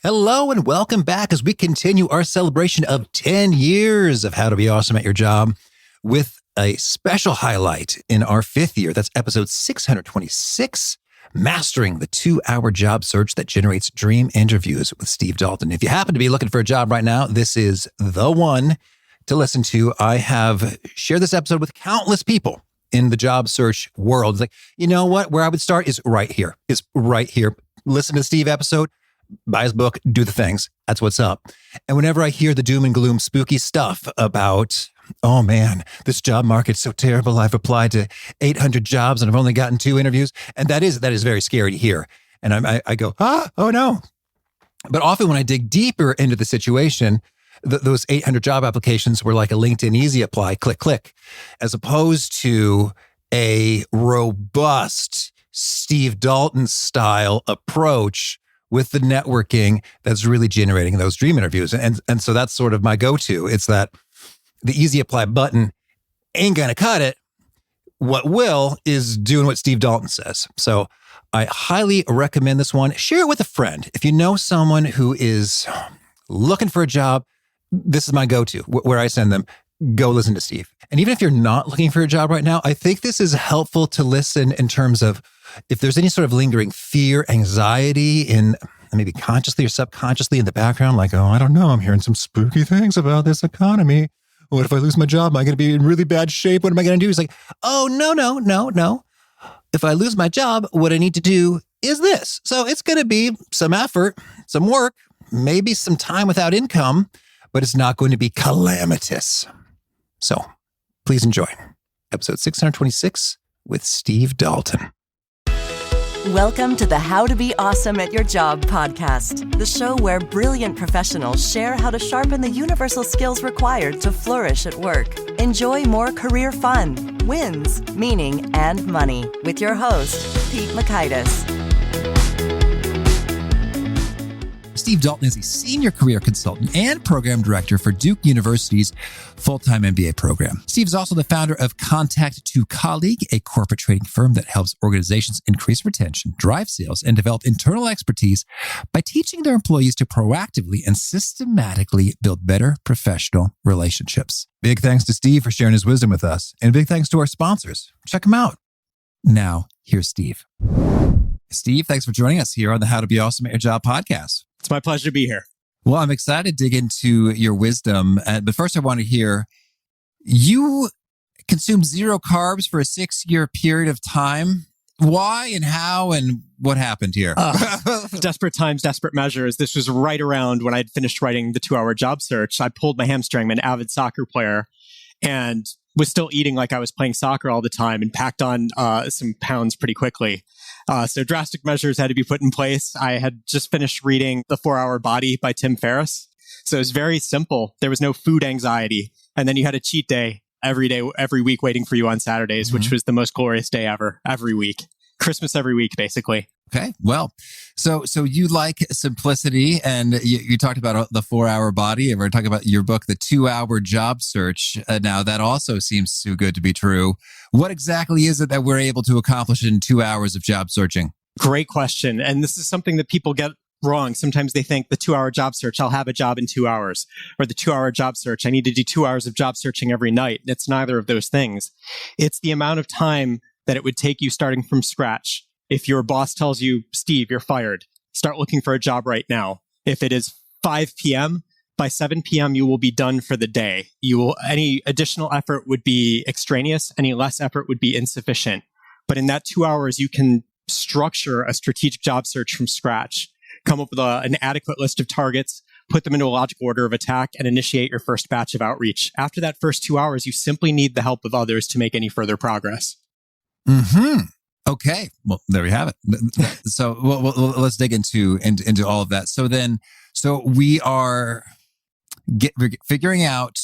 Hello and welcome back as we continue our celebration of 10 years of How to Be Awesome at Your Job with a special highlight in our 5th year. That's episode 626, Mastering the 2-Hour Job Search That Generates Dream Interviews with Steve Dalton. If you happen to be looking for a job right now, this is the one to listen to. I have shared this episode with countless people in the job search world. It's like, you know what? Where I would start is right here. Listen to the Steve episode. Buy his book, do the things. That's what's up. And whenever I hear the doom and gloom, spooky stuff about, oh man, this job market's so terrible. I've applied to 800 jobs and I've only gotten 2 interviews. And that is very scary to hear. And I go, oh no. But often when I dig deeper into the situation, those 800 job applications were like a LinkedIn Easy Apply, click, click, as opposed to a robust Steve Dalton style approach with the networking that's really generating those dream interviews. And so that's sort of my go-to. It's that the Easy Apply button ain't going to cut it. What will is doing what Steve Dalton says. So I highly recommend this one. Share it with a friend. If you know someone who is looking for a job, this is my go-to, where I send them, go listen to Steve. And even if you're not looking for a job right now, I think this is helpful to listen in terms of if there's any sort of lingering fear, anxiety in maybe consciously or subconsciously in the background, like, oh, I don't know, I'm hearing some spooky things about this economy. What if I lose my job? Am I going to be in really bad shape? What am I going to do? He's like, oh, no. If I lose my job, what I need to do is this. So it's going to be some effort, some work, maybe some time without income, but it's not going to be calamitous. So please enjoy episode 626 with Steve Dalton. Welcome to the How to Be Awesome at Your Job podcast, the show where brilliant professionals share how to sharpen the universal skills required to flourish at work. Enjoy more career fun, wins, meaning, and money with your host, Pete Makaitis. Steve Dalton is a senior career consultant and program director for Duke University's full-time MBA program. Steve is also the founder of Contact to Colleague, a corporate training firm that helps organizations increase retention, drive sales, and develop internal expertise by teaching their employees to proactively and systematically build better professional relationships. Big thanks to Steve for sharing his wisdom with us, and big thanks to our sponsors. Check them out. Now, here's Steve. Steve, thanks for joining us here on the How to Be Awesome at Your Job podcast. It's my pleasure to be here. Well, I'm excited to dig into your wisdom. But first, I want to hear, you consumed 0 carbs for a 6-year period of time. Why and how and what happened here? Desperate times, desperate measures. This was right around when I'd finished writing the 2-Hour Job Search. I pulled my hamstring. I'm an avid soccer player and was still eating like I was playing soccer all the time and packed on some pounds pretty quickly. So drastic measures had to be put in place. I had just finished reading The 4-Hour Body by Tim Ferriss. So it was very simple. There was no food anxiety. And then you had a cheat day, every week waiting for you on Saturdays, which was the most glorious day ever, every week. Christmas every week, basically. Okay. Well, so you like simplicity, and you talked about the 4-Hour Body, and we're talking about your book, The 2-Hour Job Search. Now, that also seems too good to be true. What exactly is it that we're able to accomplish in 2 hours of job searching? Great question. And this is something that people get wrong. Sometimes they think the 2-Hour Job Search, I'll have a job in 2 hours. Or the 2-Hour Job Search, I need to do 2 hours of job searching every night. It's neither of those things. It's the amount of time that it would take you starting from scratch. If your boss tells you, Steve, you're fired, start looking for a job right now. If it is 5 p.m., by 7 p.m., you will be done for the day. Any additional effort would be extraneous. Any less effort would be insufficient. But in that 2 hours, you can structure a strategic job search from scratch, come up with an adequate list of targets, put them into a logical order of attack, and initiate your first batch of outreach. After that first 2 hours, you simply need the help of others to make any further progress. Okay. Well, there we have it. So let's dig into all of that. So we are figuring out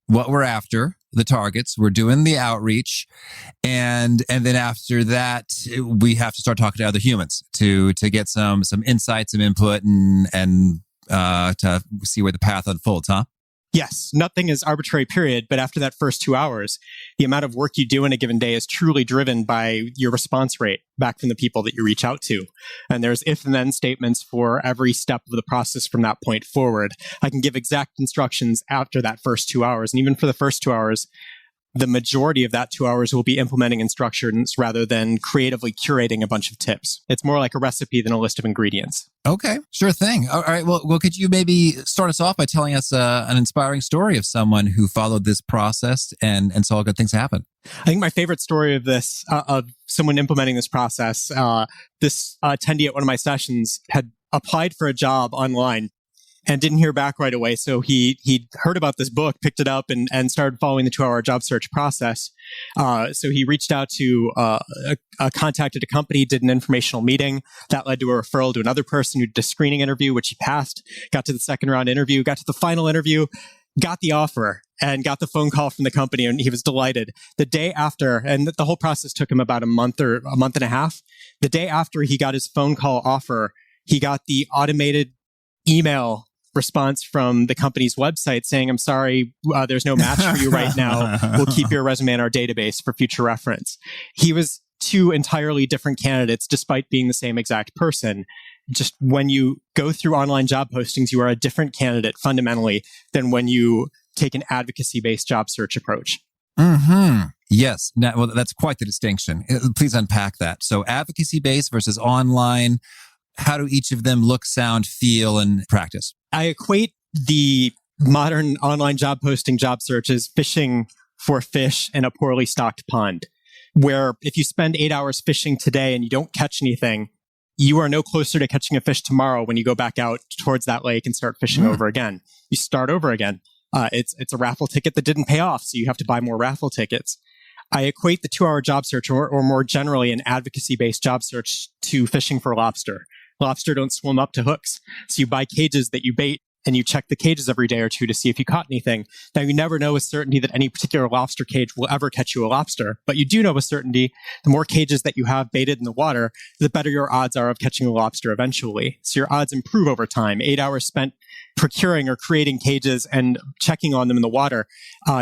what we're after, the targets. We're doing the outreach, and then after that, we have to start talking to other humans to get some insights, some input, and to see where the path unfolds. Huh? Yes, nothing is arbitrary, period. But after that first 2 hours, the amount of work you do in a given day is truly driven by your response rate back from the people that you reach out to. And there's if and then statements for every step of the process from that point forward. I can give exact instructions after that first 2 hours. And even for the first 2 hours, the majority of that 2 hours will be implementing instructions rather than creatively curating a bunch of tips. It's more like a recipe than a list of ingredients. Okay, sure thing. All right. Well, could you maybe start us off by telling us an inspiring story of someone who followed this process and saw good things happen? I think my favorite story of this, of someone implementing this process, this attendee at one of my sessions had applied for a job online and didn't hear back right away. So he heard about this book, picked it up, and started following the 2-hour job search process. So he reached out to, contacted a company, did an informational meeting. That led to a referral to another person who did a screening interview, which he passed, got to the second round interview, got to the final interview, got the offer, and got the phone call from the company, and he was delighted. The day after, and the whole process took him about a month and a half. The day after he got his phone call offer, he got the automated email response from the company's website saying, I'm sorry, there's no match for you right now. We'll keep your resume in our database for future reference. He was two entirely different candidates despite being the same exact person. Just when you go through online job postings, you are a different candidate fundamentally than when you take an advocacy-based job search approach. Mm-hmm. Yes. Now, well, that's quite the distinction. Please unpack that. So advocacy-based versus online. How do each of them look, sound, feel, and practice? I equate the modern online job posting job search as fishing for fish in a poorly stocked pond, where if you spend 8 hours fishing today and you don't catch anything, you are no closer to catching a fish tomorrow when you go back out towards that lake and start fishing over again. You start over again. It's a raffle ticket that didn't pay off, so you have to buy more raffle tickets. I equate the 2-hour job search, or more generally an advocacy-based job search, to fishing for lobster. Lobster don't swim up to hooks. So you buy cages that you bait and you check the cages every day or two to see if you caught anything. Now, you never know with certainty that any particular lobster cage will ever catch you a lobster, but you do know with certainty the more cages that you have baited in the water, the better your odds are of catching a lobster eventually. So your odds improve over time. 8 hours spent procuring or creating cages and checking on them in the water,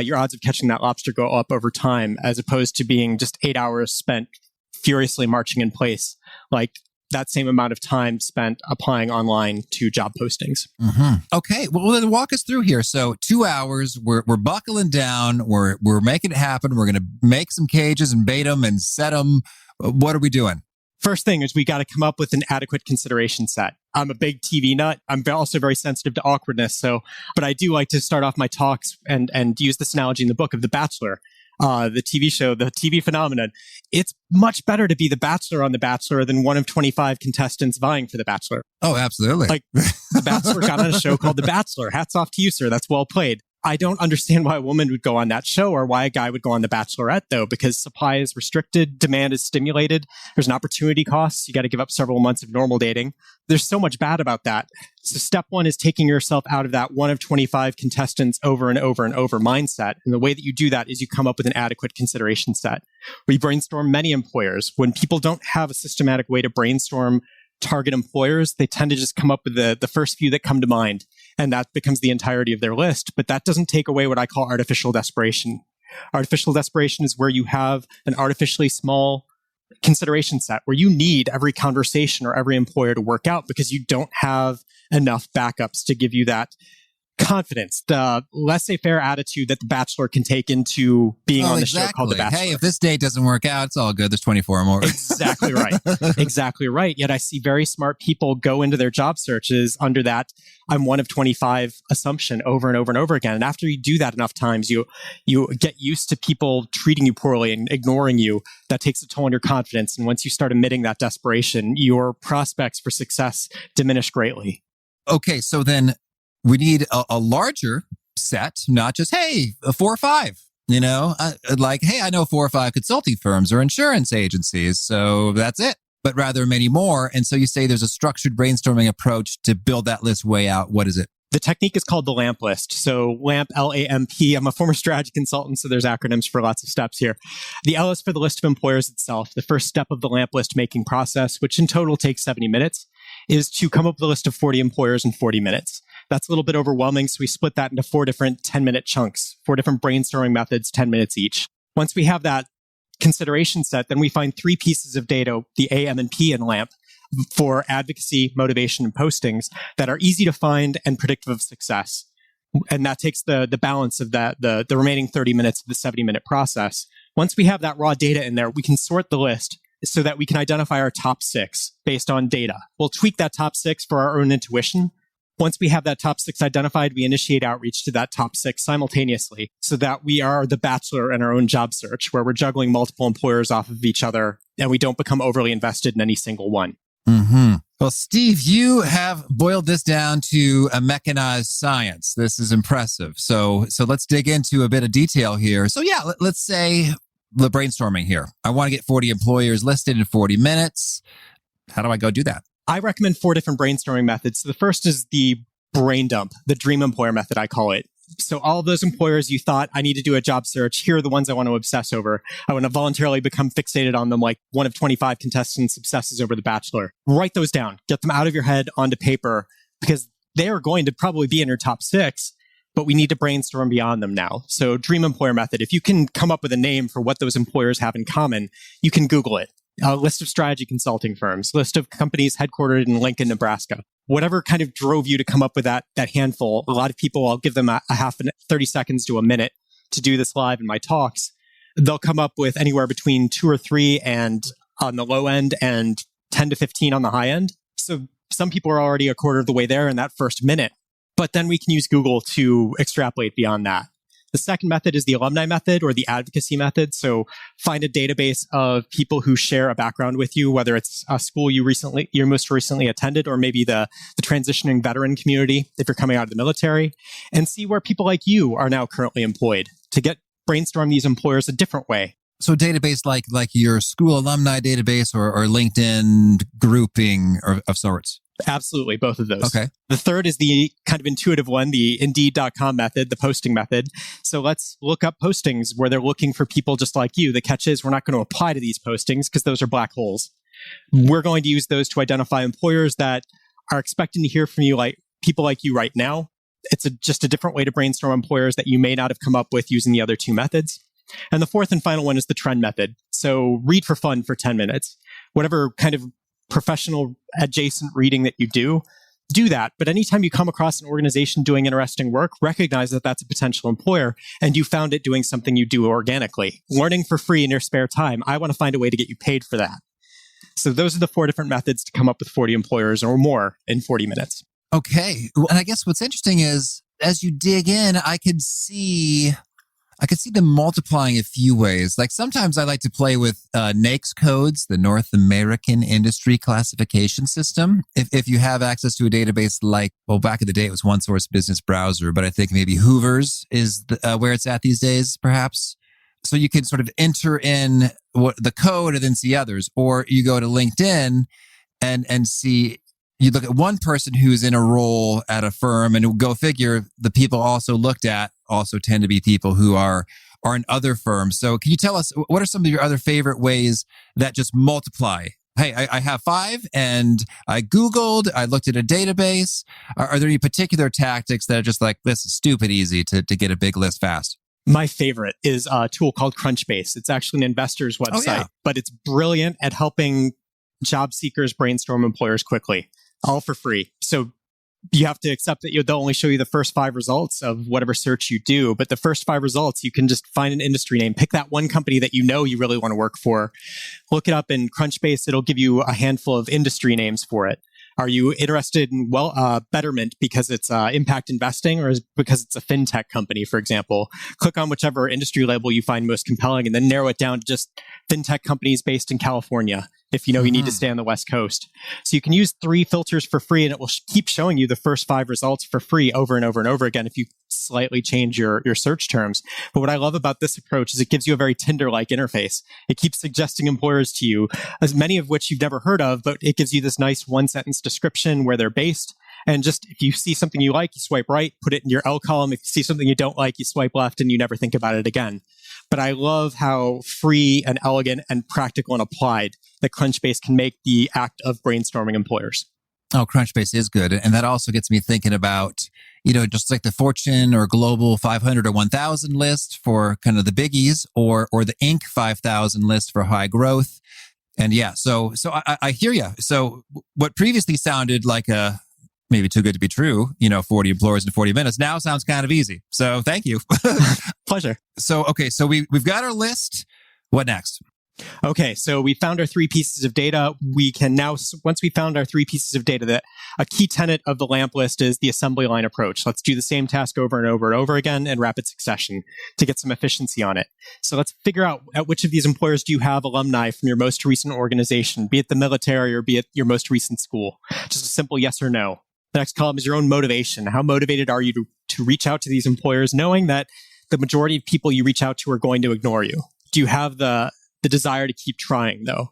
your odds of catching that lobster go up over time, as opposed to being just 8 hours spent furiously marching in place, like that same amount of time spent applying online to job postings. Mm-hmm. Okay, well, then walk us through here. So 2 hours, we're buckling down, we're making it happen. We're going to make some cages and bait them and set them. What are we doing? First thing is we got to come up with an adequate consideration set. I'm a big TV nut. I'm also very sensitive to awkwardness. But I do like to start off my talks and use this analogy in the book of The Bachelor. The TV show, the TV phenomenon. It's much better to be the Bachelor on The Bachelor than one of 25 contestants vying for The Bachelor. Oh, absolutely. Like, The Bachelor got on a show called The Bachelor. Hats off to you, sir. That's well played. I don't understand why a woman would go on that show or why a guy would go on The Bachelorette, though, because supply is restricted, demand is stimulated, there's an opportunity cost, you got to give up several months of normal dating. There's so much bad about that. So step one is taking yourself out of that one of 25 contestants over and over and over mindset. And the way that you do that is you come up with an adequate consideration set. We brainstorm many employers. When people don't have a systematic way to brainstorm target employers, they tend to just come up with the first few that come to mind. And that becomes the entirety of their list. But that doesn't take away what I call artificial desperation. Artificial desperation is where you have an artificially small consideration set where you need every conversation or every employer to work out because you don't have enough backups to give you that confidence, the laissez-faire attitude that The Bachelor can take into being on the show called The Bachelor. Hey, if this date doesn't work out, it's all good. There's 24 more. Exactly right. Exactly right. Yet I see very smart people go into their job searches under that I'm one of 25 assumption over and over and over again. And after you do that enough times, you get used to people treating you poorly and ignoring you. That takes a toll on your confidence. And once you start emitting that desperation, your prospects for success diminish greatly. Okay, so then we need a larger set, not just, hey, 4 or 5, you know, like, hey, I know 4 or 5 consulting firms or insurance agencies, so that's it, but rather many more. And so you say there's a structured brainstorming approach to build that list way out. What is it? The technique is called the LAMP list. So LAMP, L-A-M-P. I'm a former strategy consultant, so there's acronyms for lots of steps here. The L is for the list of employers itself. The first step of the LAMP list making process, which in total takes 70 minutes, is to come up with a list of 40 employers in 40 minutes. That's a little bit overwhelming. So we split that into 4 different 10-minute chunks, 4 different brainstorming methods, 10 minutes each. Once we have that consideration set, then we find 3 pieces of data, the A, M, and P in LAMP, for advocacy, motivation, and postings that are easy to find and predictive of success. And that takes the balance of that, the remaining 30 minutes of the 70-minute process. Once we have that raw data in there, we can sort the list so that we can identify our top 6 based on data. We'll tweak that top 6 for our own intuition. Once we have that top 6 identified, we initiate outreach to that top 6 simultaneously so that we are the bachelor in our own job search, where we're juggling multiple employers off of each other and we don't become overly invested in any single one. Mm-hmm. Well, Steve, you have boiled this down to a mechanized science. This is impressive. So let's dig into a bit of detail here. So yeah, let's say the brainstorming here. I want to get 40 employers listed in 40 minutes. How do I go do that? I recommend 4 different brainstorming methods. The first is the brain dump, the dream employer method, I call it. So all of those employers you thought, I need to do a job search, here are the ones I want to obsess over. I want to voluntarily become fixated on them like one of 25 contestants obsesses over The Bachelor. Write those down. Get them out of your head onto paper because they are going to probably be in your top 6, but we need to brainstorm beyond them now. So dream employer method, if you can come up with a name for what those employers have in common, you can Google it. A list of strategy consulting firms, list of companies headquartered in Lincoln, Nebraska. Whatever kind of drove you to come up with that handful. A lot of people, I'll give them a half 30 seconds to a minute to do this live in my talks. They'll come up with anywhere between 2 or 3 and on the low end and 10 to 15 on the high end. So some people are already a quarter of the way there in that first minute, but then we can use Google to extrapolate beyond that. The second method is the alumni method or the advocacy method. So find a database of people who share a background with you, whether it's a school you most recently attended, or maybe the transitioning veteran community if you're coming out of the military, and see where people like you are now currently employed to brainstorm these employers a different way. So database like your school alumni database or LinkedIn grouping of sorts. Absolutely, both of those. Okay. The third is the kind of intuitive one, the Indeed.com method, the posting method. So let's look up postings where they're looking for people just like you. The catch is we're not going to apply to these postings because those are black holes. We're going to use those to identify employers that are expecting to hear from you, like people like you right now. It's just a different way to brainstorm employers that you may not have come up with using the other 2 methods. And the fourth and final one is the trend method. So read for fun for 10 minutes. Whatever kind of professional adjacent reading that you do that. But anytime you come across an organization doing interesting work, recognize that that's a potential employer and you found it doing something you do organically. Learning for free in your spare time. I want to find a way to get you paid for that. So those are the 4 different methods to come up with 40 employers or more in 40 minutes. Okay. And I guess what's interesting is as you dig in, I could see them multiplying a few ways. Like sometimes I like to play with NAICS codes, the North American Industry Classification System. If you have access to a database like, well, back in the day it was OneSource Business Browser, but I think maybe Hoover's is where it's at these days, perhaps. So you can sort of enter in the code and then see others. Or you go to LinkedIn and see, you look at one person who's in a role at a firm and go figure the people also looked at also tend to be people who are in other firms. So can you tell us, what are some of your other favorite ways that just multiply? Hey, I have 5 and I Googled, I looked at a database. Are there any particular tactics that are just like, this is stupid easy to get a big list fast? My favorite is a tool called Crunchbase. It's actually an investor's website, but it's brilliant at helping job seekers brainstorm employers quickly, all for free. So you have to accept that they'll only show you the first 5 results of whatever search you do. But the first 5 results, you can just find an industry name, pick that one company that you know you really want to work for, look it up in Crunchbase. It'll give you a handful of industry names for it. Are you interested in Betterment because it's impact investing or because it's a fintech company, for example? Click on whichever industry label you find most compelling and then narrow it down to just fintech companies based in California if you know you need to stay on the West Coast. So you can use 3 filters for free and it will keep showing you the first 5 results for free over and over and over again if you slightly change your search terms. But what I love about this approach is it gives you a very Tinder-like interface. It keeps suggesting employers to you, as many of which you've never heard of, but it gives you this nice 1-sentence description where they're based. And just if you see something you like, you swipe right, put it in your L column. If you see something you don't like, you swipe left and you never think about it again. But I love how free and elegant and practical and applied that Crunchbase can make the act of brainstorming employers. Oh, Crunchbase is good. And that also gets me thinking about just like the Fortune or Global 500 or 1000 list for kind of the biggies, or the Inc. 5000 list for high growth. And yeah, so I hear you. So what previously sounded like maybe too good to be true, 40 employers in 40 minutes, now sounds kind of easy. So thank you. Pleasure. So, okay, so we've got our list. What next? Okay, so we found our 3 pieces of data. We can now, once we found our 3 pieces of data, that a key tenet of the LAMP list is the assembly line approach. Let's do the same task over and over and over again in rapid succession to get some efficiency on it. So let's figure out at which of these employers do you have alumni from your most recent organization, be it the military or be it your most recent school. Just a simple yes or no. The next column is your own motivation. How motivated are you to reach out to these employers, knowing that the majority of people you reach out to are going to ignore you? Do you have the desire to keep trying, though?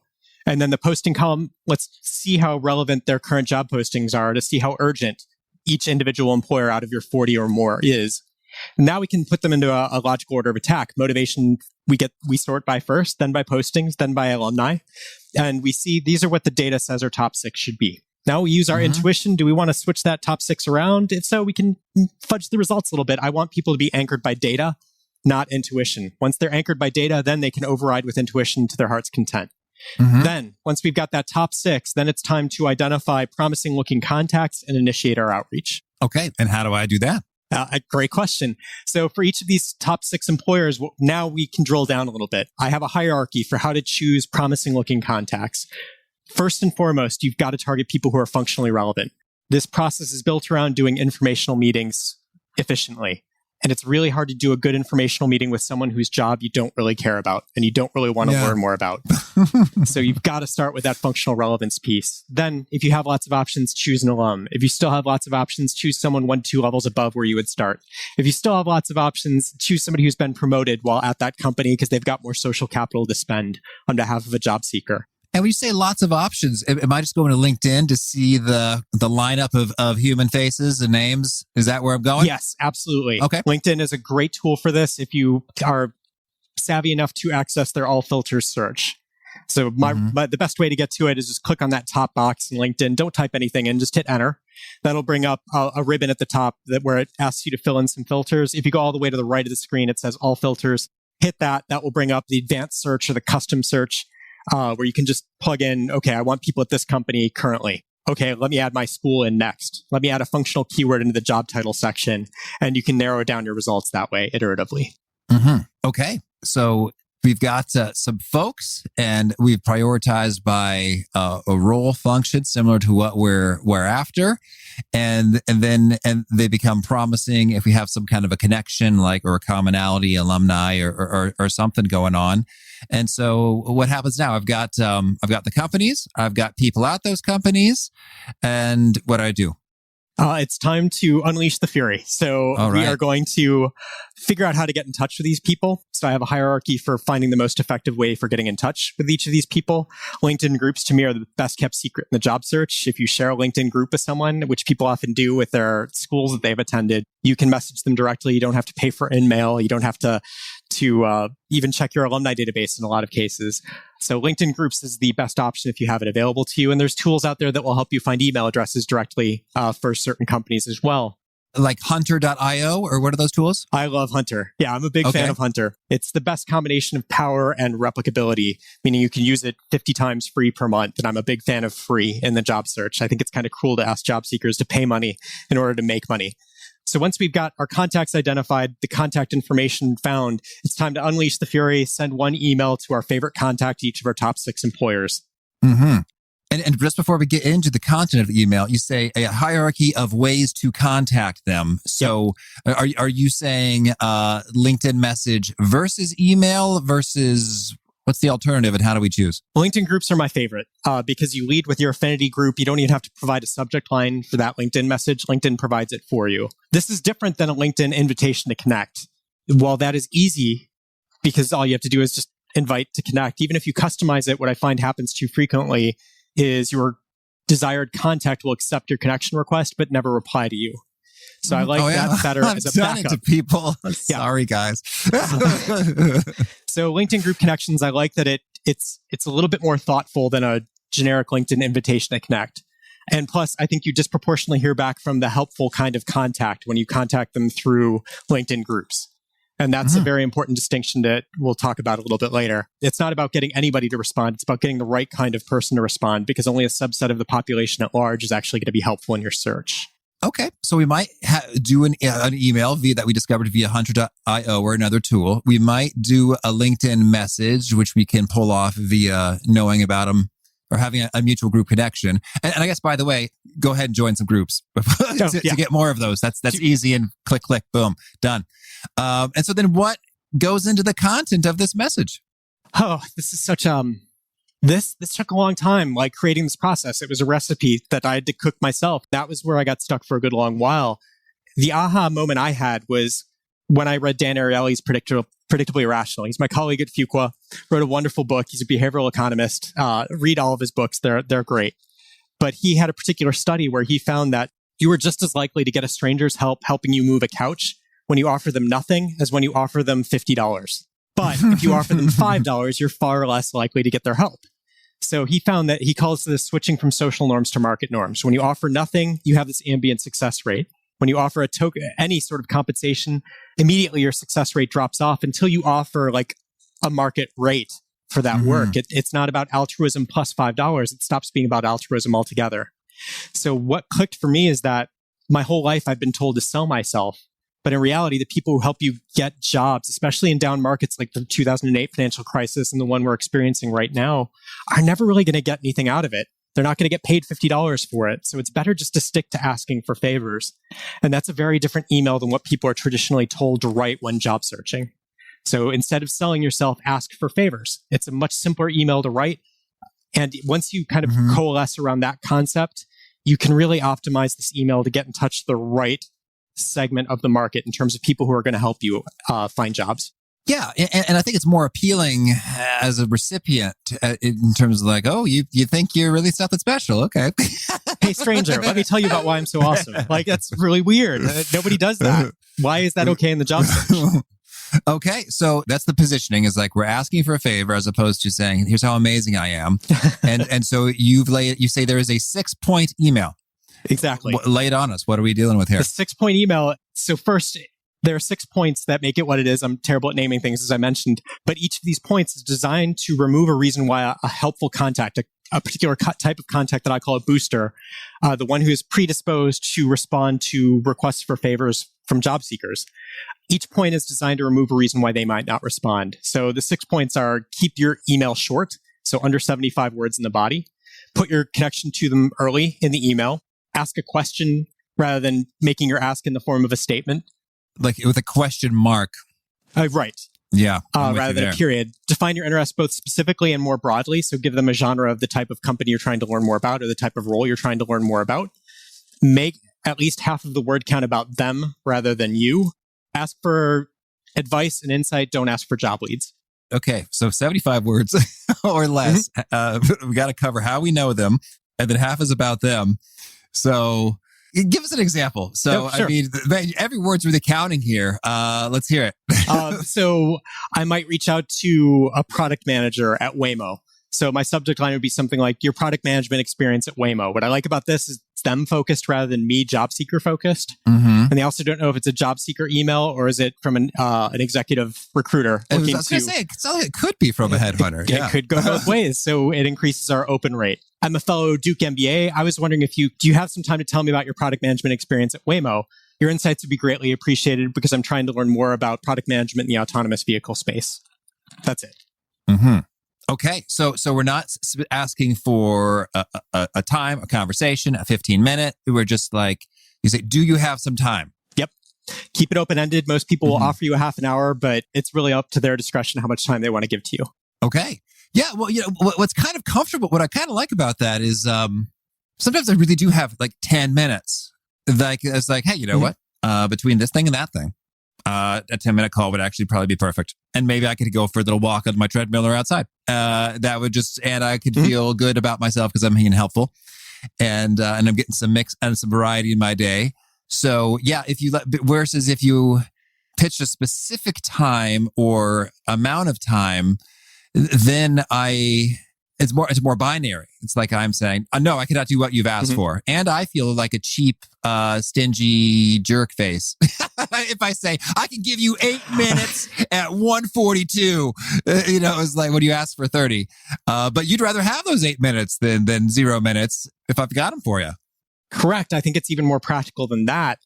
And then the posting column, let's see how relevant their current job postings are to see how urgent each individual employer out of your 40 or more is. And now we can put them into a logical order of attack. Motivation, we sort by first, then by postings, then by alumni. And we see these are what the data says our top 6 should be. Now we use our intuition. Do we want to switch that top 6 around? If so, we can fudge the results a little bit. I want people to be anchored by data, not intuition. Once they're anchored by data, then they can override with intuition to their heart's content. Then, once we've got that top 6, then it's time to identify promising looking contacts and initiate our outreach. Okay, and how do I do that? A great question. So for each of these top 6 employers, now we can drill down a little bit. I have a hierarchy for how to choose promising looking contacts. First and foremost, you've got to target people who are functionally relevant. This process is built around doing informational meetings efficiently. And it's really hard to do a good informational meeting with someone whose job you don't really care about and you don't really want to learn more about. So you've got to start with that functional relevance piece. Then, if you have lots of options, choose an alum. If you still have lots of options, choose someone 1-2 levels above where you would start. If you still have lots of options, choose somebody who's been promoted while at that company because they've got more social capital to spend on behalf of a job seeker. And when you say lots of options, am I just going to LinkedIn to see the lineup of human faces and names? Is that where I'm going? Yes, absolutely. Okay. LinkedIn is a great tool for this if you are savvy enough to access their all filters search. So the best way to get to it is just click on that top box in LinkedIn. Don't type anything in, just hit enter. That'll bring up a ribbon at the top where it asks you to fill in some filters. If you go all the way to the right of the screen, it says all filters. Hit that. That will bring up the advanced search or the custom search. Where you can just plug in, okay, I want people at this company currently. Okay, let me add my school in next. Let me add a functional keyword into the job title section. And you can narrow down your results that way iteratively. Okay, so we've got some folks and we've prioritized by a role function similar to what we're after. And then they become promising if we have some kind of a connection, or a commonality, alumni, or something going on. And so what happens now? I've got the companies, I've got people at those companies, and what do I do? It's time to unleash the fury. So we are going to figure out how to get in touch with these people. So I have a hierarchy for finding the most effective way for getting in touch with each of these people. LinkedIn groups to me are the best kept secret in the job search. If you share a LinkedIn group with someone, which people often do with their schools that they've attended, you can message them directly. You don't have to pay for InMail. You don't have to even check your alumni database in a lot of cases. So LinkedIn groups is the best option if you have it available to you. And there's tools out there that will help you find email addresses directly for certain companies as well. Like Hunter.io, or what are those tools? I love Hunter. Yeah, I'm a big fan of Hunter. It's the best combination of power and replicability, meaning you can use it 50 times free per month. And I'm a big fan of free in the job search. I think it's kind of cruel to ask job seekers to pay money in order to make money. So once we've got our contacts identified, the contact information found, it's time to unleash the fury, send one email to our favorite contact, each of our top 6 employers. And just before we get into the content of the email, you say a hierarchy of ways to contact them. So are you saying LinkedIn message versus email versus... What's the alternative and how do we choose? LinkedIn groups are my favorite because you lead with your affinity group. You don't even have to provide a subject line for that LinkedIn message. LinkedIn provides it for you. This is different than a LinkedIn invitation to connect. While that is easy because all you have to do is just invite to connect, even if you customize it, what I find happens too frequently is your desired contact will accept your connection request but never reply to you. So I like that better as a backup. I've done it to people. Sorry, guys. So LinkedIn group connections, I like that it's a little bit more thoughtful than a generic LinkedIn invitation to connect. And plus, I think you disproportionately hear back from the helpful kind of contact when you contact them through LinkedIn groups. And that's a very important distinction that we'll talk about a little bit later. It's not about getting anybody to respond. It's about getting the right kind of person to respond, because only a subset of the population at large is actually going to be helpful in your search. Okay. So we might do an email that we discovered via Hunter.io or another tool. We might do a LinkedIn message, which we can pull off via knowing about them or having a mutual group connection. And I guess, by the way, go ahead and join some groups to get more of those. That's easy, and click, boom, done. And so then what goes into the content of this message? Oh, this is such this took a long time, like creating this process. It was a recipe that I had to cook myself. That was where I got stuck for a good long while. The aha moment I had was when I read Dan Ariely's Predictably Irrational. He's my colleague at Fuqua, wrote a wonderful book. He's a behavioral economist. Read all of his books. They're great. But he had a particular study where he found that you were just as likely to get a stranger's help helping you move a couch when you offer them nothing as when you offer them $50. But if you offer them $5, you're far less likely to get their help. So he found that he calls this switching from social norms to market norms. When you offer nothing, you have this ambient success rate. When you offer any sort of compensation, immediately your success rate drops off until you offer like a market rate for that work. It's not about altruism plus $5. It stops being about altruism altogether. So what clicked for me is that my whole life I've been told to sell myself. But in reality, the people who help you get jobs, especially in down markets like the 2008 financial crisis and the one we're experiencing right now, are never really going to get anything out of it. They're not going to get paid $50 for it. So it's better just to stick to asking for favors. And that's a very different email than what people are traditionally told to write when job searching. So instead of selling yourself, ask for favors. It's a much simpler email to write. And once you kind of coalesce around that concept, you can really optimize this email to get in touch with the right segment of the market in terms of people who are going to help you find jobs. Yeah. And I think it's more appealing as a recipient in terms of like, oh, you think you're really something special. Okay. Hey, stranger, let me tell you about why I'm so awesome. Like, that's really weird. Nobody does that. Why is that okay in the job search? Okay. So that's the positioning, is like, we're asking for a favor as opposed to saying, here's how amazing I am. And so you say there is a 6-point email. Exactly. Lay it on us. What are we dealing with here? The 6-point email. So first, there are 6 points that make it what it is. I'm terrible at naming things, as I mentioned. But each of these points is designed to remove a reason why a helpful contact, a particular type of contact that I call a booster, the one who is predisposed to respond to requests for favors from job seekers. Each point is designed to remove a reason why they might not respond. So the 6 points are: keep your email short, so under 75 words in the body. Put your connection to them early in the email. Ask a question rather than making your ask in the form of a statement. Like with a question mark. Right. Yeah. Rather than a period. Define your interest both specifically and more broadly. So give them a genre of the type of company you're trying to learn more about or the type of role you're trying to learn more about. Make at least half of the word count about them rather than you. Ask for advice and insight. Don't ask for job leads. Okay. So 75 words or less. We got to cover how we know them, and then half is about them. So give us an example. So, sure. I mean, every word's really counting here. Let's hear it. So I might reach out to a product manager at Waymo. So my subject line would be something like, your product management experience at Waymo. What I like about this is it's them focused rather than me job seeker focused. And they also don't know if it's a job seeker email or is it from an executive recruiter. I was going to say, it could be from a headhunter. It could go both ways. So it increases our open rate. I'm a fellow Duke MBA. I was wondering do you have some time to tell me about your product management experience at Waymo? Your insights would be greatly appreciated because I'm trying to learn more about product management in the autonomous vehicle space. That's it. Okay. So we're not asking for a time, a conversation, a 15-minute. We're just like, you say, do you have some time? Yep. Keep it open-ended. Most people will offer you a half an hour, but it's really up to their discretion how much time they want to give to you. Okay. Yeah. Well, what's kind of comfortable, what I kind of like about that is sometimes I really do have like 10 minutes. Like, it's like, hey, you know what? Between this thing and that thing, a 10-minute call would actually probably be perfect. And maybe I could go for a little walk on my treadmill or outside. That would and I could feel good about myself because I'm being helpful. And I'm getting some mix and some variety in my day. So yeah, versus if you pitched a specific time or amount of time, then I It's more binary. It's like I'm saying, no, I cannot do what you've asked for. And I feel like a cheap, stingy jerk face. If I say, I can give you 8 minutes at 1:42, it's like when you ask for 30. But you'd rather have those 8 minutes than 0 minutes if I've got them for you. Correct. I think it's even more practical than that.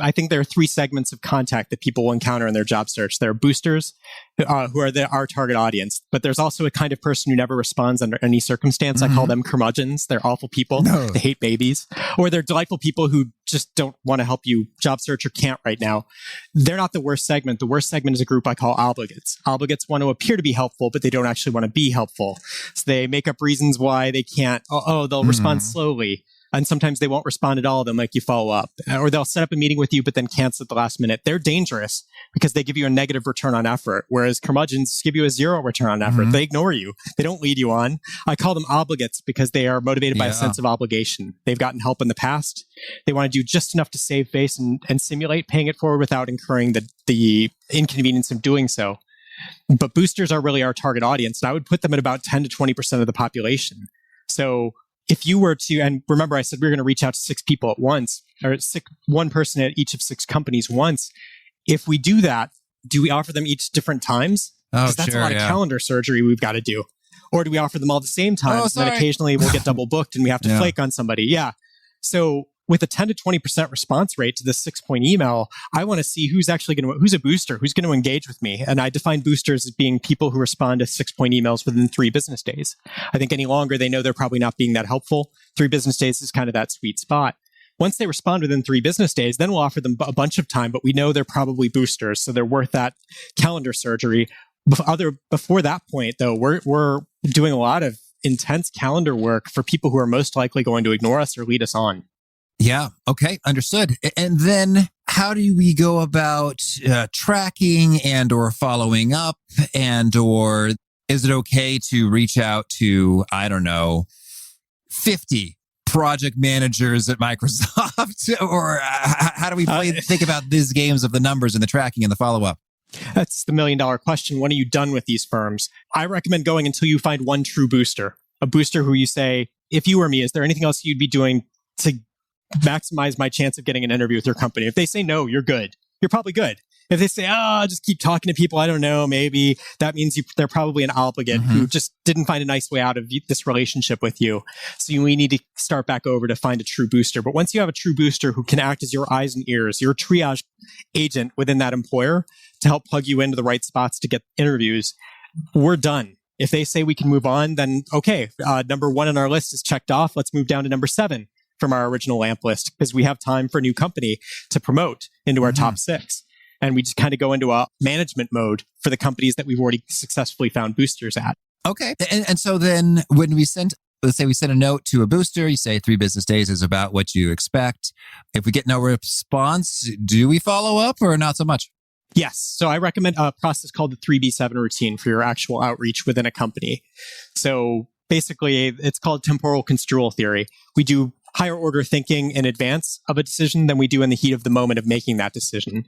I think there are 3 segments of contact that people will encounter in their job search. There are boosters, who are our target audience. But there's also a kind of person who never responds under any circumstance. I call them curmudgeons. They're awful people. No. They hate babies. Or they're delightful people who just don't want to help you job search or can't right now. They're not the worst segment. The worst segment is a group I call obligates. Obligates want to appear to be helpful, but they don't actually want to be helpful. So they make up reasons why they can't. They'll respond slowly. And sometimes they won't respond at all. They'll make you follow up. Or they'll set up a meeting with you, but then cancel at the last minute. They're dangerous because they give you a negative return on effort, whereas curmudgeons give you a 0 return on effort. They ignore you. They don't lead you on. I call them obligates because they are motivated by a sense of obligation. They've gotten help in the past. They want to do just enough to save face and simulate paying it forward without incurring the inconvenience of doing so. But boosters are really our target audience. And I would put them at about 10 to 20% of the population. So if you were to, and remember I said we were going to reach out to 6 people at once, or one person at each of 6 companies once. If we do that, do we offer them each different times? Because that's a lot of calendar surgery we've got to do. Or do we offer them all at the same time? And then occasionally we'll get double booked and we have to flake on somebody. Yeah. So with a 10 to 20% response rate to this 6-point email, I want to see who's a booster, who's going to engage with me. And I define boosters as being people who respond to 6-point emails within 3 business days. I think any longer, they know they're probably not being that helpful. 3 business days is kind of that sweet spot. Once they respond within 3 business days, then we'll offer them a bunch of time, but we know they're probably boosters, so they're worth that calendar surgery. Before that point, though, we're doing a lot of intense calendar work for people who are most likely going to ignore us or lead us on. Yeah. Okay. Understood. And then how do we go about tracking and or following up, and or is it okay to reach out to, 50 project managers at Microsoft? Or how do we think about these games of the numbers and the tracking and the follow-up? That's the $1 million question. When are you done with these firms? I recommend going until you find one true booster, a booster who you say, if you were me, is there anything else you'd be doing to maximize my chance of getting an interview with your company? If they say no, you're good. You're probably good. If they say, just keep talking to people, I don't know, maybe that means they're probably an obligate who just didn't find a nice way out of this relationship with you. So we need to start back over to find a true booster. But once you have a true booster who can act as your eyes and ears, your triage agent within that employer to help plug you into the right spots to get interviews, we're done. If they say we can move on, then okay, number 1 on our list is checked off. Let's move down to number 7 from our original lamp list, because we have time for a new company to promote into our top 6. And we just kind of go into a management mode for the companies that we've already successfully found boosters at. Okay. And so then when let's say we send a note to a booster, you say 3 business days is about what you expect. If we get no response, do we follow up or not so much? Yes. So I recommend a process called the 3B7 routine for your actual outreach within a company. So basically, it's called temporal construal theory. We do higher order thinking in advance of a decision than we do in the heat of the moment of making that decision.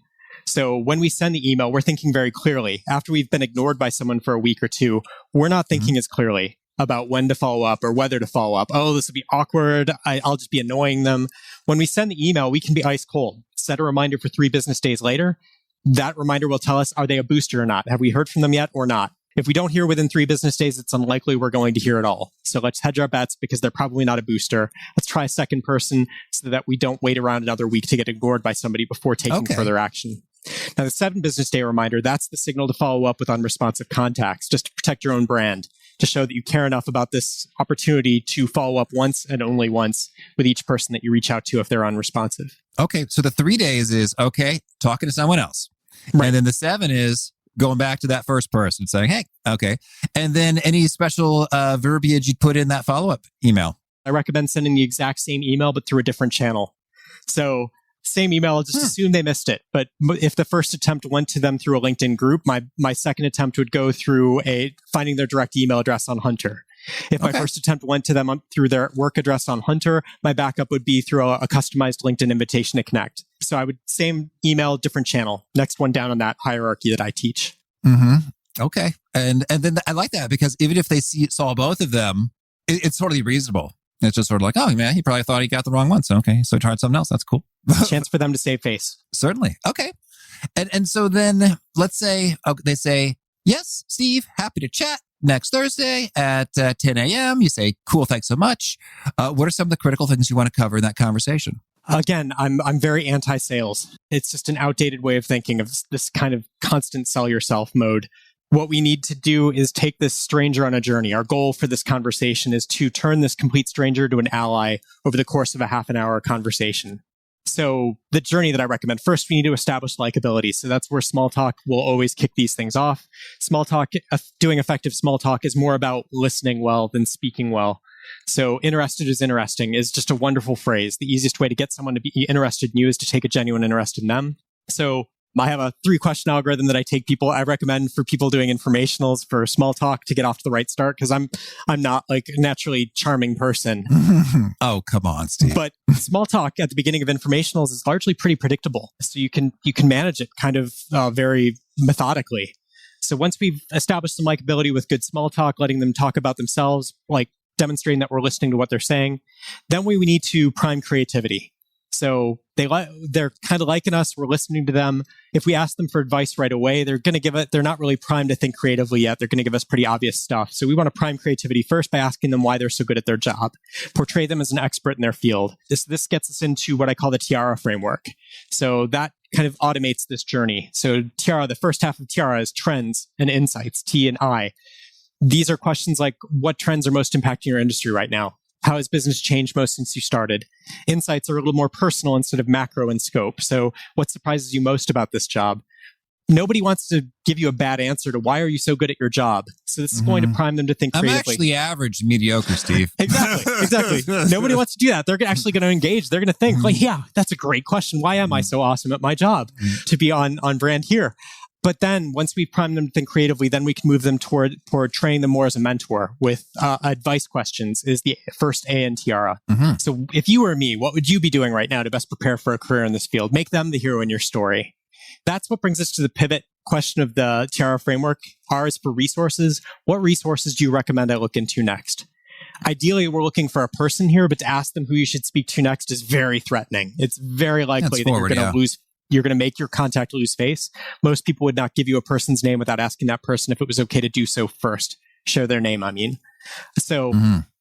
So when we send the email, we're thinking very clearly. After we've been ignored by someone for a week or 2, we're not thinking as clearly about when to follow up or whether to follow up. Oh, this will be awkward. I'll just be annoying them. When we send the email, we can be ice cold. Set a reminder for 3 business days later. That reminder will tell us, are they a booster or not? Have we heard from them yet or not? If we don't hear within 3 business days, it's unlikely we're going to hear at all. So let's hedge our bets because they're probably not a booster. Let's try a second person so that we don't wait around another week to get ignored by somebody before taking further action. Now, the 7 business day reminder, that's the signal to follow up with unresponsive contacts, just to protect your own brand, to show that you care enough about this opportunity to follow up once and only once with each person that you reach out to if they're unresponsive. Okay. So the 3 days is, talking to someone else. Right. And then the 7 is going back to that first person saying, hey, okay. And then any special verbiage you'd put in that follow-up email? I recommend sending the exact same email, but through a different channel. So same email, just assume they missed it. But if the first attempt went to them through a LinkedIn group, my second attempt would go through finding their direct email address on Hunter. If my first attempt went to them through their work address on Hunter, my backup would be through a customized LinkedIn invitation to connect. So I would same email, different channel. Next one down on that hierarchy that I teach. Mm-hmm. Okay. And then I like that because even if they saw both of them, it's totally reasonable. It's just sort of like, oh man, he probably thought he got the wrong one. So, okay. So he tried something else. That's cool. Chance for them to save face. Certainly. Okay. And so then let's say they say, yes, Steve, happy to chat next Thursday at 10 a.m. You say, cool, thanks so much. What are some of the critical things you want to cover in that conversation? Again, I'm very anti-sales. It's just an outdated way of thinking of this kind of constant sell yourself mode. What we need to do is take this stranger on a journey. Our goal for this conversation is to turn this complete stranger to an ally over the course of a half an hour conversation. So the journey that I recommend, first, we need to establish likability. So that's where small talk will always kick these things off. Small talk, doing effective small talk is more about listening well than speaking well. So interested is interesting is just a wonderful phrase. The easiest way to get someone to be interested in you is to take a genuine interest in them. So I have a 3-question algorithm that I recommend for people doing informationals for small talk to get off to the right start, because I'm not like a naturally charming person. Oh, come on, Steve. But small talk at the beginning of informationals is largely pretty predictable. So you can manage it kind of very methodically. So once we've established some likability with good small talk, letting them talk about themselves, like demonstrating that we're listening to what they're saying, then we need to prime creativity. So they're kind of liking us. We're listening to them. If we ask them for advice right away, they're going to give it. They're not really primed to think creatively yet. They're going to give us pretty obvious stuff. So we want to prime creativity first by asking them why they're so good at their job. Portray them as an expert in their field. This gets us into what I call the Tiara framework. So that kind of automates this journey. So Tiara, the first half of Tiara is trends and insights, T and I. These are questions like, what trends are most impacting your industry right now? How has business changed most since you started? Insights are a little more personal instead of macro in scope. So what surprises you most about this job? Nobody wants to give you a bad answer to why are you so good at your job? So this is going to prime them to think creatively. I'm actually average, mediocre, Steve. Exactly. Nobody wants to do that. They're actually going to engage. They're going to think, like, yeah, that's a great question. Why am I so awesome at my job to be on brand here? But then once we prime them to think creatively, then we can move them toward training them more as a mentor with advice questions is the first A in Tiara. So if you were me, what would you be doing right now to best prepare for a career in this field? Make them the hero in your story. That's what brings us to the pivot question of the Tiara framework. R is for resources. What resources do you recommend I look into next? Ideally, we're looking for a person here, but to ask them who you should speak to next is very threatening. It's very likely that you're going to lose. You're going to make your contact lose face. Most people would not give you a person's name without asking that person if it was okay to do so first. Share their name, I mean. So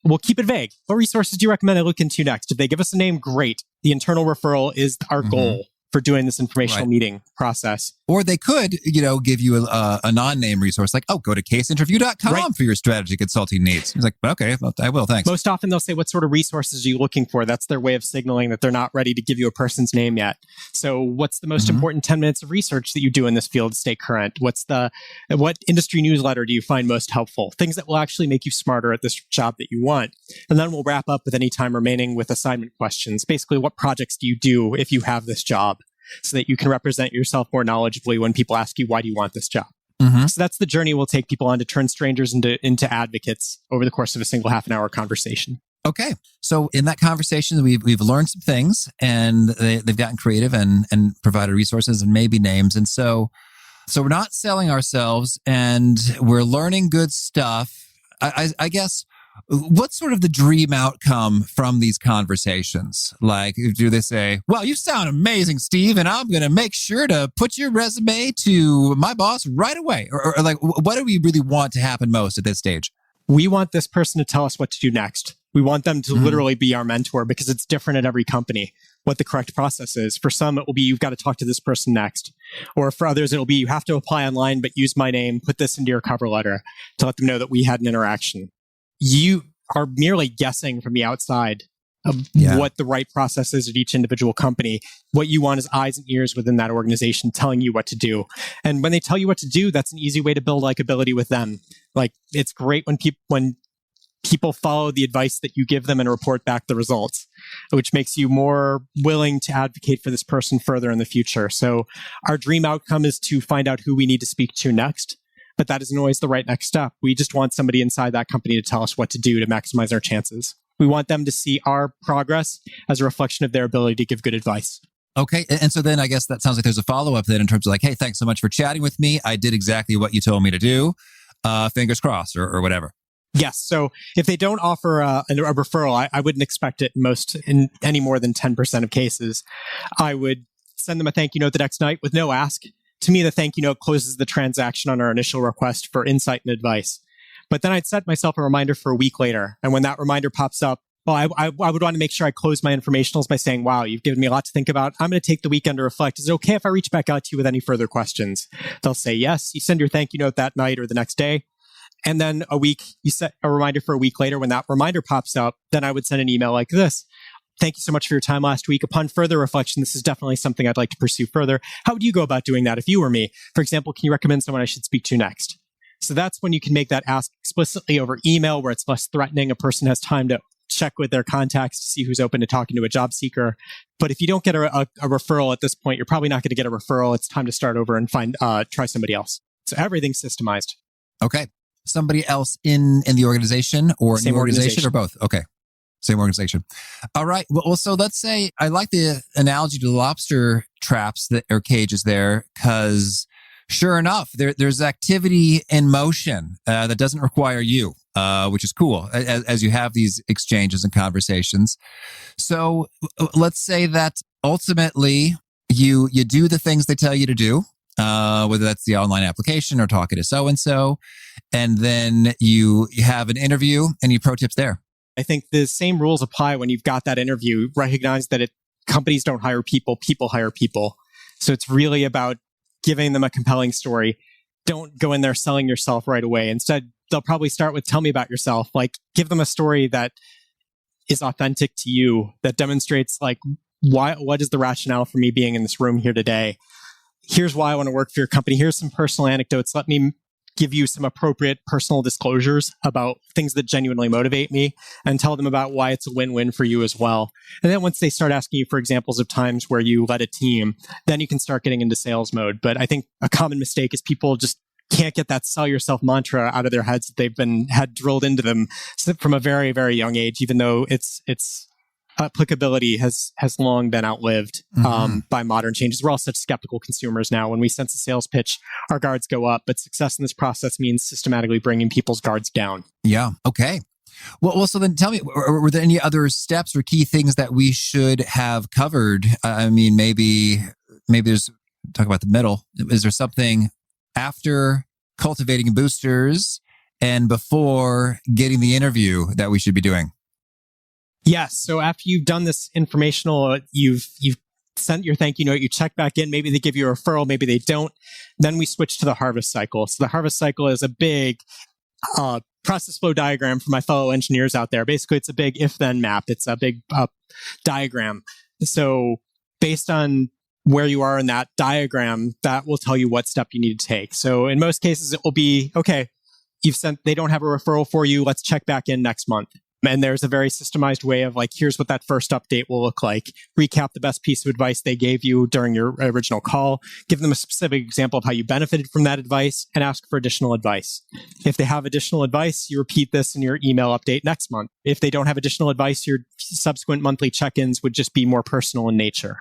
we'll keep it vague. What resources do you recommend I look into next? If they give us a name, great. The internal referral is our goal for doing this informational meeting process. Or they could, give you a non-name resource like, go to caseinterview.com for your strategy consulting needs. He's like, okay, well, I will, thanks. Most often they'll say, what sort of resources are you looking for? That's their way of signaling that they're not ready to give you a person's name yet. So what's the most important 10 minutes of research that you do in this field to stay current? What industry newsletter do you find most helpful? Things that will actually make you smarter at this job that you want. And then we'll wrap up with any time remaining with assignment questions. Basically, what projects do you do if you have this job, so that you can represent yourself more knowledgeably when people ask you, why do you want this job? So that's the journey we'll take people on to turn strangers into advocates over the course of a single half an hour conversation. Okay. So in that conversation, we've learned some things, and they've gotten creative and provided resources and maybe names. And so we're not selling ourselves, and we're learning good stuff. I guess, what's sort of the dream outcome from these conversations? Like, do they say, well, you sound amazing, Steve, and I'm going to make sure to put your resume to my boss right away? Or like, what do we really want to happen most at this stage? We want this person to tell us what to do next. We want them to literally be our mentor, because it's different at every company what the correct process is. For some, it will be, you've got to talk to this person next. Or for others, it'll be, you have to apply online, but use my name, put this into your cover letter to let them know that we had an interaction. You are merely guessing from the outside of what the right process is at each individual company. What you want is eyes and ears within that organization telling you what to do. And when they tell you what to do, that's an easy way to build likability with them. Like, it's great when people follow the advice that you give them and report back the results, which makes you more willing to advocate for this person further in the future. So our dream outcome is to find out who we need to speak to next. But that isn't always the right next step. We just want somebody inside that company to tell us what to do to maximize our chances. We want them to see our progress as a reflection of their ability to give good advice. Okay. And so then I guess that sounds like there's a follow-up then in terms of like, hey, thanks so much for chatting with me. I did exactly what you told me to do. Fingers crossed or whatever. Yes. So if they don't offer a referral, I wouldn't expect it in any more than 10% of cases. I would send them a thank you note the next night with no ask. To me, the thank you note closes the transaction on our initial request for insight and advice. But then I'd set myself a reminder for a week later. And when that reminder pops up, well, I would want to make sure I close my informationals by saying, wow, you've given me a lot to think about. I'm going to take the weekend to reflect. Is it okay if I reach back out to you with any further questions? They'll say yes. You send your thank you note that night or the next day. And then you set a reminder for a week later. When that reminder pops up, then I would send an email like this. Thank you so much for your time last week. Upon further reflection, this is definitely something I'd like to pursue further. How would you go about doing that if you were me? For example, can you recommend someone I should speak to next? So that's when you can make that ask explicitly over email, where it's less threatening. A person has time to check with their contacts to see who's open to talking to a job seeker. But if you don't get a referral at this point, you're probably not going to get a referral. It's time to start over and try somebody else. So everything's systemized. Okay. Somebody else in the organization or Same in the organization or both? Okay. Same organization. All right. Well, so let's say I like the analogy to the lobster traps or cages there, because sure enough, there's activity in motion that doesn't require you, which is cool as you have these exchanges and conversations. So let's say that ultimately you do the things they tell you to do, whether that's the online application or talking to so-and-so, and then you have an interview and you pro tips there. I think the same rules apply when you've got that interview. Recognize that companies don't hire people, people hire people. So it's really about giving them a compelling story. Don't go in there selling yourself right away. Instead, they'll probably start with, tell me about yourself. Like, give them a story that is authentic to you, that demonstrates like, what is the rationale for me being in this room here today? Here's why I want to work for your company. Here's some personal anecdotes. Let me give you some appropriate personal disclosures about things that genuinely motivate me, and tell them about why it's a win-win for you as well. And then once they start asking you for examples of times where you led a team, then you can start getting into sales mode. But I think a common mistake is people just can't get that sell yourself mantra out of their heads that they've had drilled into them from a very, very young age, even though its applicability has long been outlived by modern changes. We're all such skeptical consumers now. When we sense a sales pitch, our guards go up, but success in this process means systematically bringing people's guards down. Yeah. Okay. Well, so then tell me, were there any other steps or key things that we should have covered? I mean, maybe there's, talk about the middle. Is there something after cultivating boosters and before getting the interview that we should be doing? Yes. So after you've done this informational, you've sent your thank you note, you check back in, maybe they give you a referral, maybe they don't. Then we switch to the harvest cycle. So the harvest cycle is a big process flow diagram for my fellow engineers out there. Basically, it's a big if-then map. It's a big diagram. So based on where you are in that diagram, that will tell you what step you need to take. So in most cases, it will be, okay, they don't have a referral for you. Let's check back in next month. And there's a very systemized way of like, here's what that first update will look like. Recap the best piece of advice they gave you during your original call. Give them a specific example of how you benefited from that advice and ask for additional advice. If they have additional advice, you repeat this in your email update next month. If they don't have additional advice, your subsequent monthly check-ins would just be more personal in nature.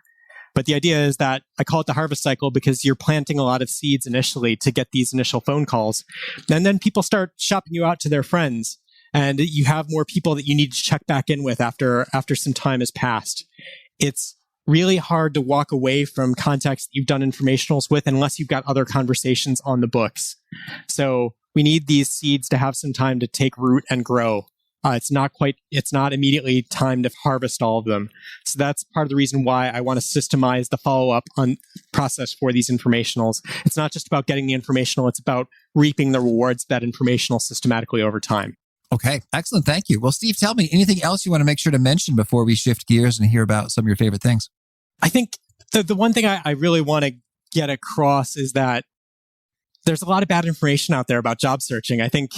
But the idea is that I call it the harvest cycle because you're planting a lot of seeds initially to get these initial phone calls. And then people start shopping you out to their friends. And you have more people that you need to check back in with after some time has passed. It's really hard to walk away from contacts that you've done informationals with unless you've got other conversations on the books. So we need these seeds to have some time to take root and grow. It's not immediately time to harvest all of them. So that's part of the reason why I want to systemize the follow-up on process for these informationals. It's not just about getting the informational, it's about reaping the rewards of that informational systematically over time. Okay, excellent. Thank you. Well, Steve, tell me anything else you want to make sure to mention before we shift gears and hear about some of your favorite things. I think the one thing I really want to get across is that there's a lot of bad information out there about job searching. I think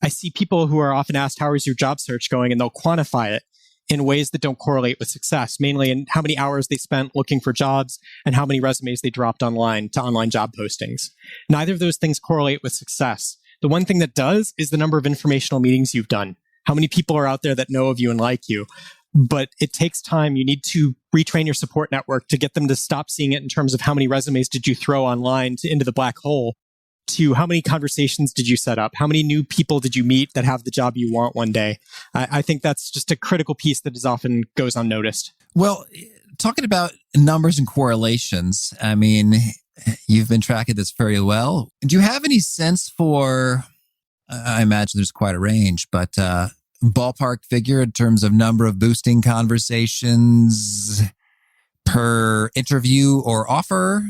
I see people who are often asked, how is your job search going? And they'll quantify it in ways that don't correlate with success, mainly in how many hours they spent looking for jobs and how many resumes they dropped online to online job postings. Neither of those things correlate with success. The one thing that does is the number of informational meetings you've done. How many people are out there that know of you and like you? but it takes time. You need to retrain your support network to get them to stop seeing it in terms of how many resumes did you throw online into the black hole, to how many conversations did you set up? How many new people did you meet that have the job you want one day? I think that's just a critical piece that is often goes unnoticed. Well, talking about numbers and correlations, I mean, you've been tracking this very well. Do you have any sense for, I imagine there's quite a range, but ballpark figure in terms of number of boosting conversations per interview or offer?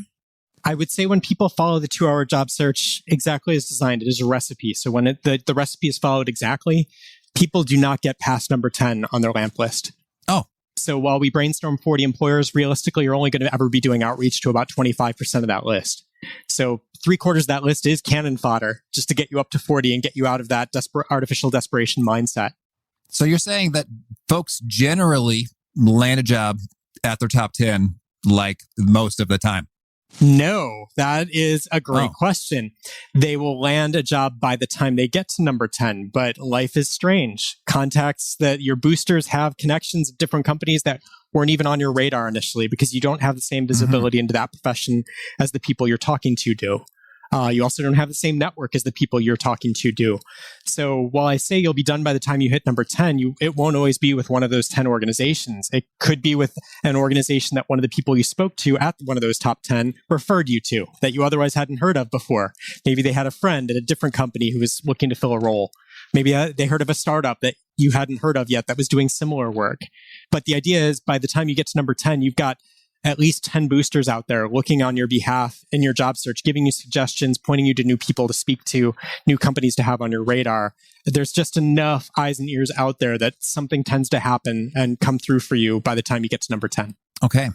I would say when people follow the 2-hour job search exactly as designed, it is a recipe. So when the recipe is followed exactly, people do not get past number 10 on their lamp list. Oh. So while we brainstorm 40 employers, realistically, you're only going to ever be doing outreach to about 25% of that list. So 3/4 of that list is cannon fodder just to get you up to 40 and get you out of that artificial desperation mindset. So you're saying that folks generally land a job at their top 10 like most of the time? No, that is a great question. They will land a job by the time they get to number 10, but life is strange. Contacts that your boosters have connections of different companies that weren't even on your radar initially because you don't have the same visibility into that profession as the people you're talking to do. You also don't have the same network as the people you're talking to do. So while I say you'll be done by the time you hit number 10, it won't always be with one of those 10 organizations. It could be with an organization that one of the people you spoke to at one of those top 10 referred you to that you otherwise hadn't heard of before. Maybe they had a friend at a different company who was looking to fill a role. Maybe they heard of a startup that you hadn't heard of yet that was doing similar work. But the idea is by the time you get to number 10, you've got at least 10 boosters out there looking on your behalf in your job search, giving you suggestions, pointing you to new people to speak to, new companies to have on your radar. There's just enough eyes and ears out there that something tends to happen and come through for you by the time you get to number 10. Okay.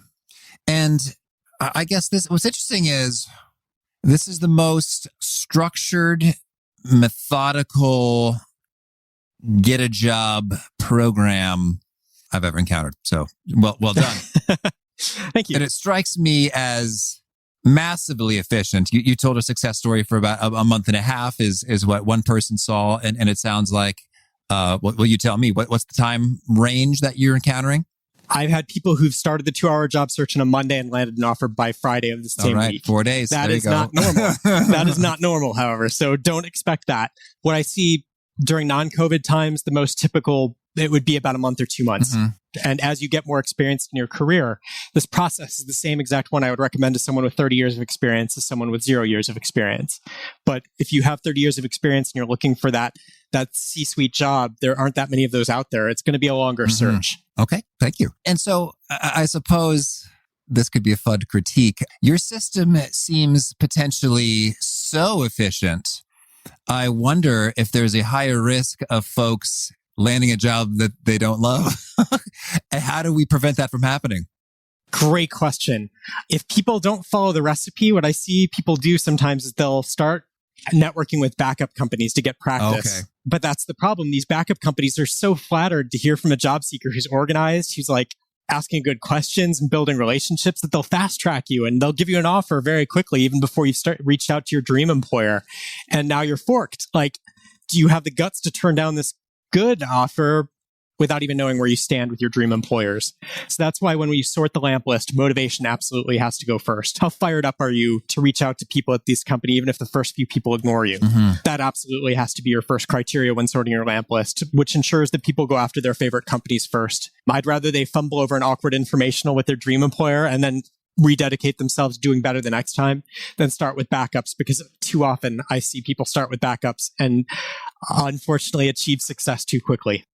And I guess what's interesting is this is the most structured, methodical, get a job program I've ever encountered. So well done. Thank you. And it strikes me as massively efficient. You told a success story for about a month and a half is what one person saw. And it sounds like, what will you tell me? What's the time range that you're encountering? I've had people who've started the 2-hour job search on a Monday and landed an offer by Friday of the same week. 4 days. That is not normal. That is not normal, however. So don't expect that. What I see during non-COVID times, the most typical, it would be about a month or 2 months. Mm-hmm. And as you get more experience in your career, this process is the same exact one I would recommend to someone with 30 years of experience as someone with 0 years of experience. But if you have 30 years of experience and you're looking for that C-suite job, there aren't that many of those out there. It's going to be a longer search. Okay, thank you. And so I suppose this could be a fun critique. Your system seems potentially so efficient. I wonder if there's a higher risk of folks landing a job that they don't love. And how do we prevent that from happening? Great question. If people don't follow the recipe, what I see people do sometimes is they'll start networking with backup companies to get practice. Okay. But that's the problem. These backup companies are so flattered to hear from a job seeker who's organized, who's like asking good questions and building relationships that they'll fast track you and they'll give you an offer very quickly, even before you reached out to your dream employer. And now you're forked. Like, do you have the guts to turn down this good offer without even knowing where you stand with your dream employers? So that's why when we sort the lamp list, motivation absolutely has to go first. How fired up are you to reach out to people at this company, even if the first few people ignore you? Mm-hmm. That absolutely has to be your first criteria when sorting your lamp list, which ensures that people go after their favorite companies first. I'd rather they fumble over an awkward informational with their dream employer and then rededicate themselves to doing better the next time than start with backups, because too often I see people start with backups and unfortunately achieve success too quickly.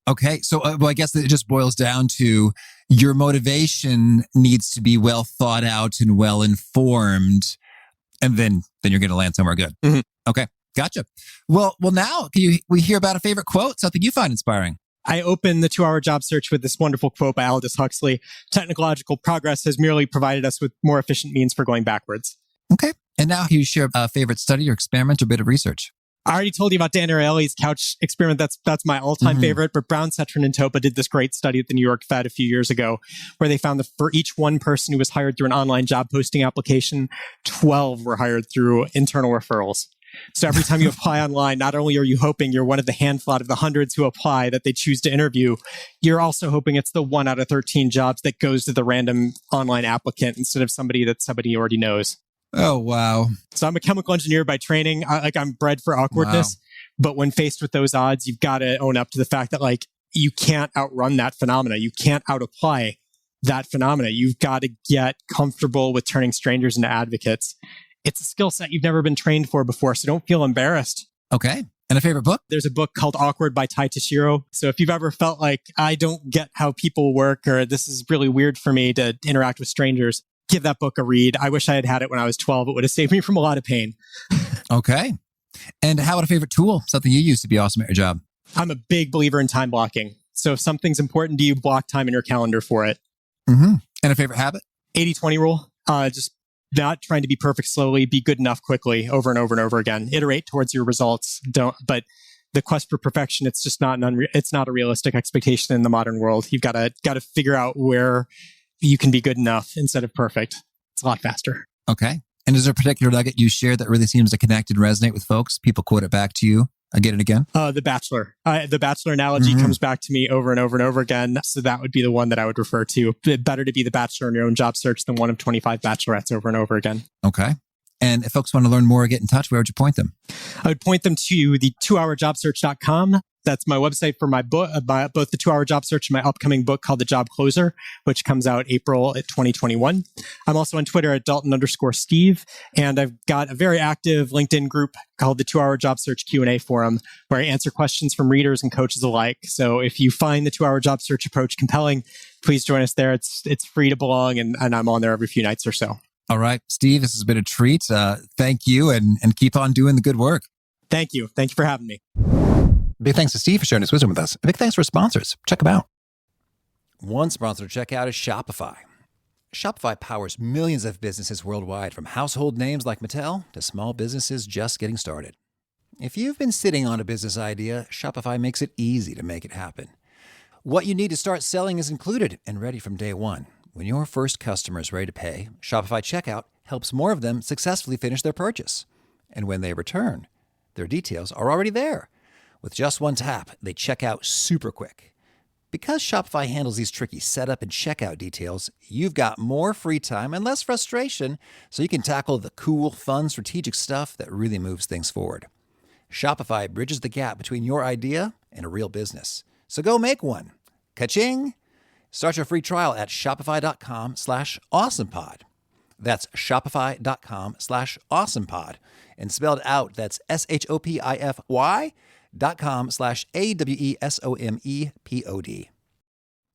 Okay. So I guess it just boils down to your motivation needs to be well thought out and well informed, and then you're going to land somewhere good. Mm-hmm. Okay. Gotcha. Well, now we hear about a favorite quote, something you find inspiring? I open the 2-hour job search with this wonderful quote by Aldous Huxley: "Technological progress has merely provided us with more efficient means for going backwards." Okay. And now can you share a favorite study or experiment or bit of research? I already told you about Dan Ariely's couch experiment. That's my all-time favorite. But Brown, Setron, and Topa did this great study at the New York Fed a few years ago, where they found that for each one person who was hired through an online job posting application, 12 were hired through internal referrals. So every time you apply online, not only are you hoping you're one of the handful out of the hundreds who apply that they choose to interview, you're also hoping it's the 1 out of 13 jobs that goes to the random online applicant instead of somebody that somebody already knows. Oh, wow. So I'm a chemical engineer by training. I'm bred for awkwardness. Wow. But when faced with those odds, you've got to own up to the fact that you can't outrun that phenomena. You can't out-apply that phenomena. You've got to get comfortable with turning strangers into advocates. It's a skill set you've never been trained for before, so don't feel embarrassed. Okay. And a favorite book? There's a book called Awkward by Tai Tashiro. So if you've ever felt like, I don't get how people work, or this is really weird for me to interact with strangers, give that book a read. I wish I had had it when I was 12. It would have saved me from a lot of pain. Okay. And how about a favorite tool? Something you use to be awesome at your job? I'm a big believer in time blocking. So if something's important to you, block time in your calendar for it. Mm-hmm. And a favorite habit? 80-20 rule. Just not trying to be perfect slowly, be good enough quickly, over and over and over again. Iterate towards your results. But the quest for perfection, it's just not it's not a realistic expectation in the modern world. You've got to figure out where you can be good enough instead of perfect. It's a lot faster. Okay. And is there a particular nugget you shared that really seems to connect and resonate with folks? People quote it back to you again and again? The Bachelor. The Bachelor analogy comes back to me over and over and over again. So that would be the one that I would refer to. Better to be the Bachelor in your own job search than one of 25 Bachelorettes over and over again. Okay. And if folks want to learn more or get in touch, where would you point them? I would point them to the 2hourjobsearch.com. That's my website for my book, both the 2-Hour Job Search and my upcoming book called The Job Closer, which comes out April 2021. I'm also on Twitter at Dalton_Steve. And I've got a very active LinkedIn group called the 2-Hour Job Search Q&A Forum, where I answer questions from readers and coaches alike. So if you find the 2-Hour Job Search approach compelling, please join us there. It's free to belong, and I'm on there every few nights or so. All right, Steve, this has been a treat. Thank you, and keep on doing the good work. Thank you. Thank you for having me. Big thanks to Steve for sharing his wisdom with us. Big thanks to our sponsors. Check them out. One sponsor to check out is Shopify. Shopify powers millions of businesses worldwide, from household names like Mattel to small businesses just getting started. If you've been sitting on a business idea, Shopify makes it easy to make it happen. What you need to start selling is included and ready from day one. When your first customer is ready to pay, Shopify Checkout helps more of them successfully finish their purchase. And when they return, their details are already there. With just one tap, they check out super quick. Because Shopify handles these tricky setup and checkout details, you've got more free time and less frustration, so you can tackle the cool, fun, strategic stuff that really moves things forward. Shopify bridges the gap between your idea and a real business. So go make one. Ka-ching! Start your free trial at shopify.com/awesomepod. That's shopify.com/awesomepod. And spelled out, that's shopify.com/AWESOMEPOD.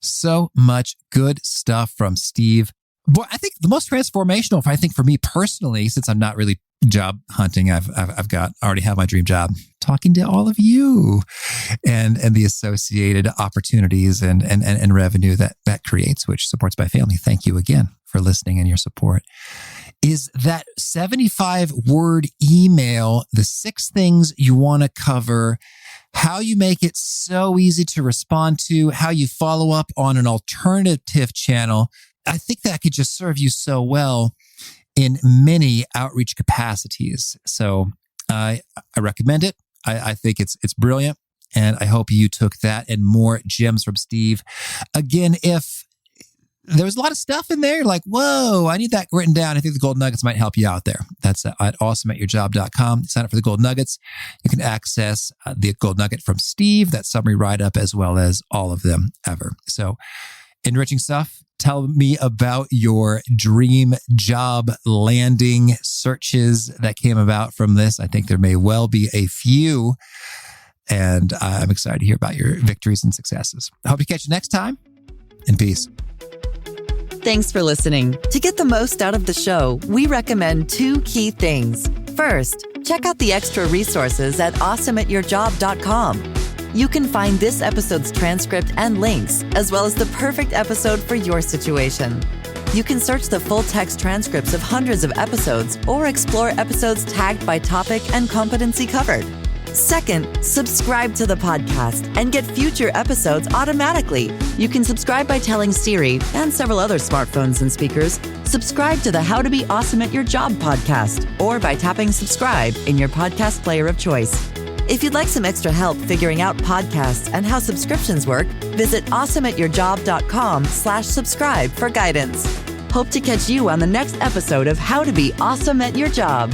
So much good stuff from Steve. Boy, I think the most transformational, for me personally, since I'm not really job hunting, I've already have my dream job, talking to all of you and the associated opportunities and revenue that creates, which supports my family. Thank you again for listening and your support. Is that 75-word email, the 6 things you want to cover, how you make it so easy to respond to, how you follow up on an alternative channel. I think that could just serve you so well in many outreach capacities. So I recommend it. I think it's brilliant. And I hope you took that and more gems from Steve. Again, if there was a lot of stuff in there, like, whoa, I need that written down, I think the Gold Nuggets might help you out there. That's at awesomeatyourjob.com. Sign up for the Gold Nuggets. You can access the Gold Nugget from Steve, that summary write-up, as well as all of them ever. So enriching stuff. Tell me about your dream job landing searches that came about from this. I think there may well be a few, and I'm excited to hear about your victories and successes. I hope you catch you next time, and peace. Thanks for listening. To get the most out of the show, we recommend 2 key things. First, check out the extra resources at awesomeatyourjob.com. You can find this episode's transcript and links, as well as the perfect episode for your situation. You can search the full text transcripts of hundreds of episodes or explore episodes tagged by topic and competency covered. Second, subscribe to the podcast and get future episodes automatically. You can subscribe by telling Siri and several other smartphones and speakers, subscribe to the How to Be Awesome at Your Job podcast, or by tapping subscribe in your podcast player of choice. If you'd like some extra help figuring out podcasts and how subscriptions work, visit awesomeatyourjob.com/subscribe for guidance. Hope to catch you on the next episode of How to Be Awesome at Your Job.